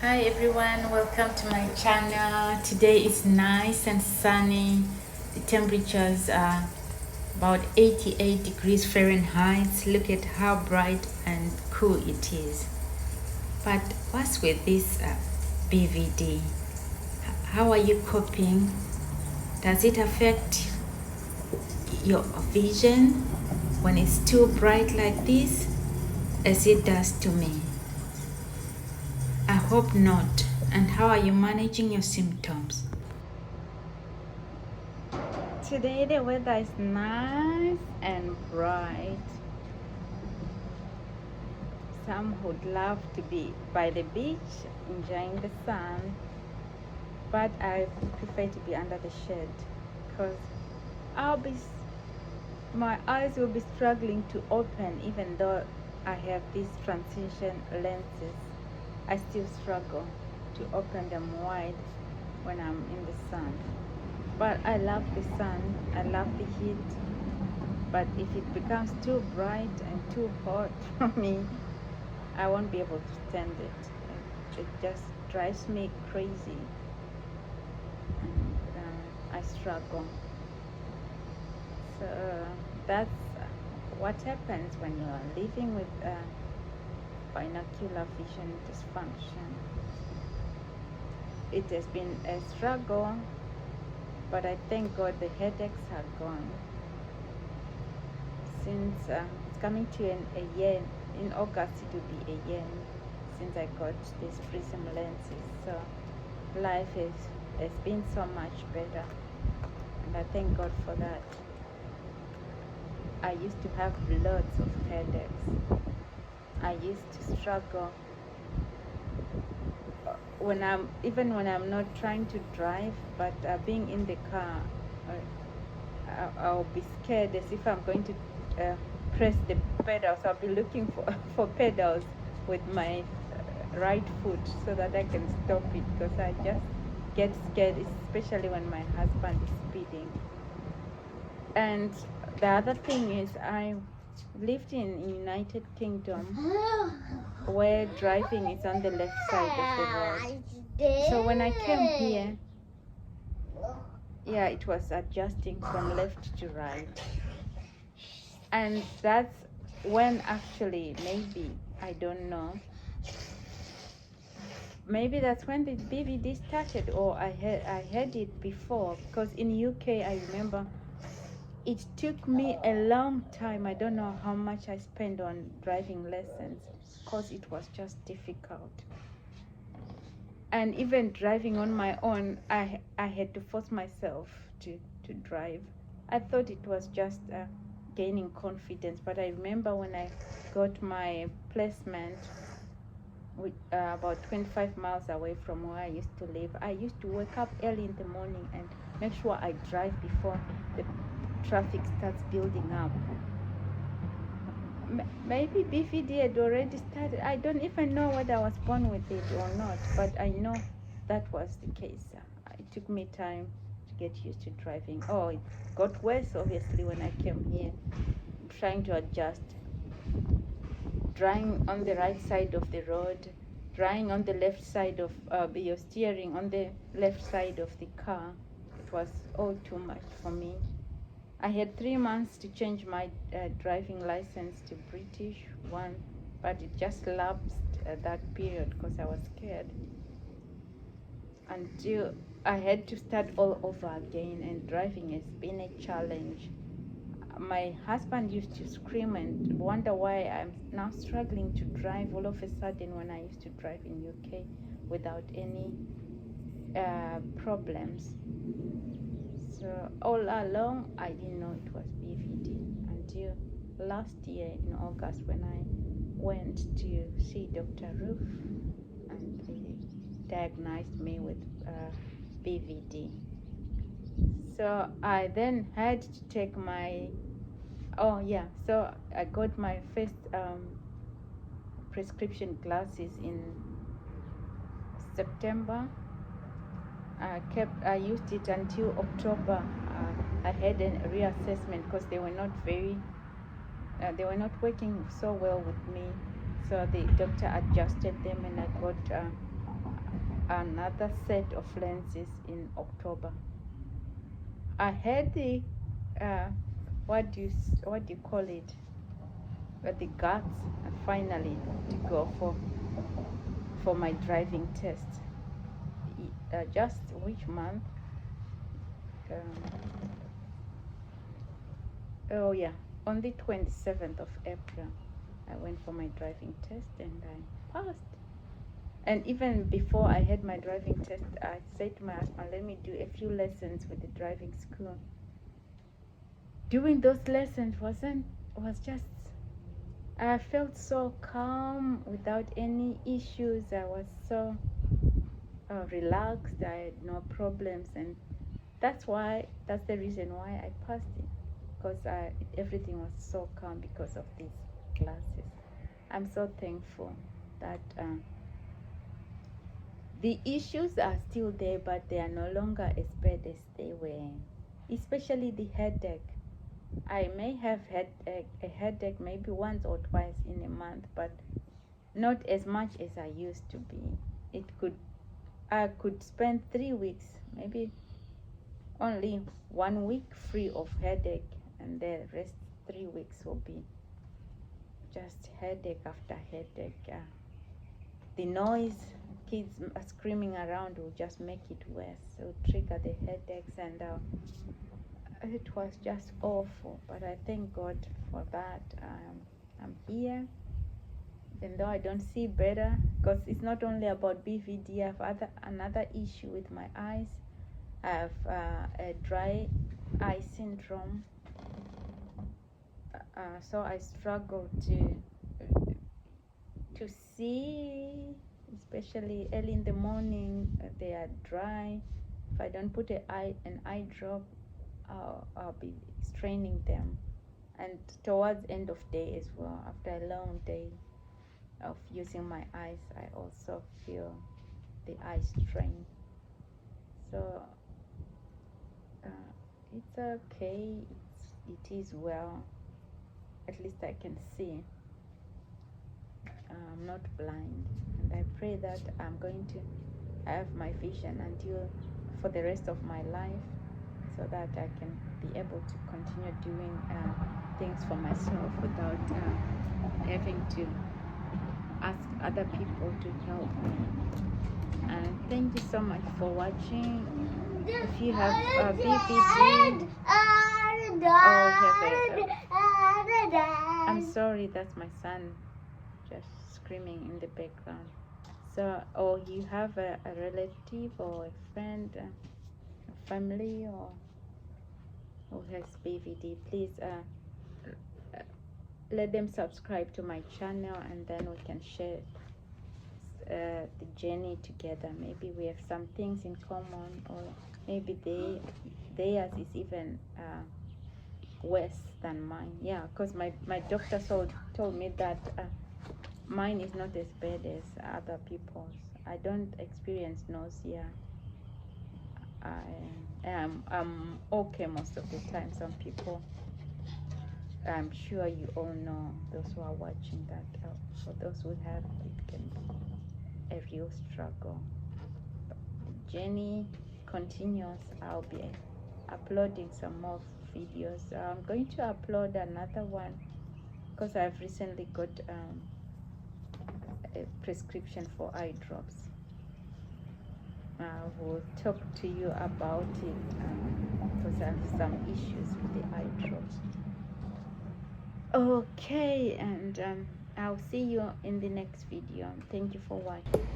Hi everyone, welcome to my channel. Today is nice and sunny. The temperatures are about 88 degrees Fahrenheit. Look at how bright and cool it is. But what's with this BVD? How are you coping? Does it affect your vision when it's too bright like this, as it does to me? I hope not. And how are you managing your symptoms? Today the weather is nice and bright. Some would love to be by the beach enjoying the sun, but I prefer to be under the shade because I'll be my eyes will be struggling to open. Even though I have these transition lenses, I still struggle to open them wide when I'm in the sun. But I love the sun, I love the heat. But if it becomes too bright and too hot for me, I won't be able to stand it. It just drives me crazy, and I struggle. So that's what happens when you are living with binocular vision dysfunction. It has been a struggle, but I thank God the headaches are gone. Since it's coming to a year, in August it will be a year since I got these prism lenses. So life has been so much better, and I thank God for that. I used to have lots of headaches. I used to struggle when I'm not trying to drive, but being in the car, I'll be scared as if I'm going to press the pedals. I'll be looking for pedals with my right foot so that I can stop it, because I just get scared, especially when my husband is speeding. And the other thing is, I lived in United Kingdom where driving is on the left side of the road. So when I came here, yeah, it was adjusting from left to right. And that's when actually, maybe, I don't know, maybe that's when the BVD started, or I had it before, because in UK I remember it took me a long time. I don't know how much I spent on driving lessons, because it was just difficult. And even driving on my own, I had to force myself to drive. I thought it was just gaining confidence, but I remember when I got my placement about 25 miles away from where I used to live, I used to wake up early in the morning and make sure I drive before the traffic starts building up. Maybe BVD had already started. I don't even know whether I was born with it or not, but I know that was the case. It took me time to get used to driving. Oh, it got worse obviously when I came here, trying to adjust, driving on the right side of the road, driving on the left side of your steering on the left side of the car. It was all too much for me. I had 3 months to change my driving license to British one, but it just lapsed at that period because I was scared, until I had to start all over again, and driving has been a challenge. My husband used to scream and wonder why I'm now struggling to drive all of a sudden when I used to drive in UK without any problems. So all along I didn't know it was BVD until last year in August, when I went to see Dr. Roof and they diagnosed me with BVD. So I then had to take my so I got my first prescription glasses in September. I used it until October. I had a reassessment because they were not working so well with me. So the doctor adjusted them, and I got another set of lenses in October. I had the what do you call it? The guts finally to go for my driving test. Just which month? Oh yeah, on the 27th of April, I went for my driving test and I passed. And even before I had my driving test, I said to my husband, let me do a few lessons with the driving school. Doing those lessons was just, I felt so calm without any issues. I was so relaxed. I had no problems, and that's the reason why I passed it, because everything was so calm because of these classes. I'm so thankful that the issues are still there, but they are no longer as bad as they were, especially the headache. I may have had a headache maybe once or twice in a month, but not as much as I used to be. I could spend 3 weeks, maybe only 1 week free of headache, and the rest 3 weeks will be just headache after headache. The noise, kids screaming around will just make it worse. It will trigger the headaches, and it was just awful. But I thank God for that. I'm here, even though I don't see better, because it's not only about BVD. I have another issue with my eyes. I have a dry eye syndrome, so I struggle to see, especially early in the morning. They are dry. If I don't put an eye drop, I'll be straining them. And towards end of day as well, after a long day of using my eyes, I also feel the eye strain. So it's okay. It is well. At least I can see. I'm not blind, and I pray that I'm going to have my vision for the rest of my life, so that I can be able to continue doing things for myself without having to ask other people to help me. And thank you so much for watching. If you have a BVD I'm sorry, that's my son just screaming in the background. So, or you have a relative or a friend, a family, or who has BVD, please let them subscribe to my channel, and then we can share the journey together. Maybe we have some things in common, or maybe theirs is even worse than mine. Yeah, because my doctor told me that mine is not as bad as other people's. I don't experience nausea. I'm okay most of the time. Some people, I'm sure you all know, those who are watching, that for those who have, it can be a real struggle. But the journey continues. I'll be uploading some more videos. I'm going to upload another one because I've recently got a prescription for eye drops. I will talk to you about it because I have some issues with the eye drops. Okay, and I'll see you in the next video. Thank you for watching.